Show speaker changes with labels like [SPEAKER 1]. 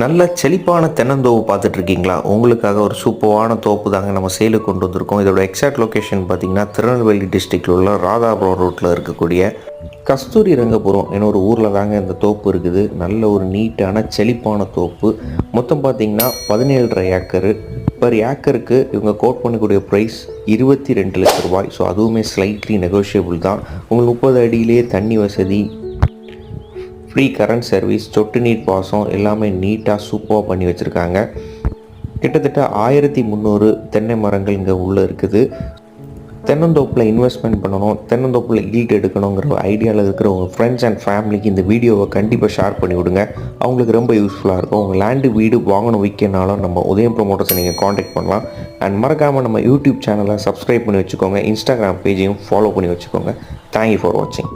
[SPEAKER 1] நல்ல செழிப்பான தென்னந்தோப்பு பார்த்துட்டு இருக்கீங்களா? உங்களுக்காக ஒரு சூப்பரான தோப்பு தாங்க நம்ம சேலுக்கு கொண்டு வந்திருக்கோம். இதோட எக்ஸாக்ட் லொக்கேஷன் பார்த்தீங்கன்னா திருநெல்வேலி டிஸ்ட்ரிக்டில் உள்ள ராதாபுரம் ரோட்டில் இருக்கக்கூடிய கஸ்தூரி ரங்கபுரம் என ஒரு ஊரில் தாங்க இந்த தோப்பு இருக்குது. நல்ல ஒரு நீட்டான செழிப்பான தோப்பு. மொத்தம் பார்த்தீங்கன்னா 17.5 ஏக்கரு. பர் ஏக்கருக்கு இவங்க கோட் பண்ணக்கூடிய ப்ரைஸ் 22 லட்ச ரூபாய். ஸோ அதுவுமே ஸ்லைட்லி நெகோஷியபிள் தான். உங்களுக்கு 30 அடியிலே தண்ணி வசதி, ஃப்ரீ கரண்ட் சர்வீஸ், சொட்டு நீர் பாசம் எல்லாமே நீட்டாக சூப்பராக பண்ணி வச்சுருக்காங்க. கிட்டத்தட்ட 1300 தென்னை மரங்கள் இங்கே உள்ளே இருக்குது. தென்னந்தோப்பில் இன்வெஸ்ட்மெண்ட் பண்ணணும், தென்னந்தோப்பில் ஈல்டு எடுக்கணுங்கிற ஐடியாவில் இருக்கிற உங்கள் ஃப்ரெண்ட்ஸ் அண்ட் ஃபேமிலிக்கு இந்த வீடியோவை கண்டிப்பாக ஷேர் பண்ணி விடுங்க. அவங்களுக்கு ரொம்ப யூஸ்ஃபுல்லாக இருக்கும். உங்கள் லேண்டு வீடு வாங்கணும் விற்கனாலும் நம்ம உதயம் ப்ரொமோட்டர்ஸை நீங்கள் காண்டாக்ட் பண்ணலாம். அண்ட் மறக்காமல் நம்ம யூடியூப் சேனலை சப்ஸ்கிரைப் பண்ணி வச்சுக்கோங்க. இன்ஸ்டாகிராம் பேஜையும் ஃபாலோ பண்ணி வச்சுக்கோங்க. தேங்க்யூ ஃபார் வாட்சிங்.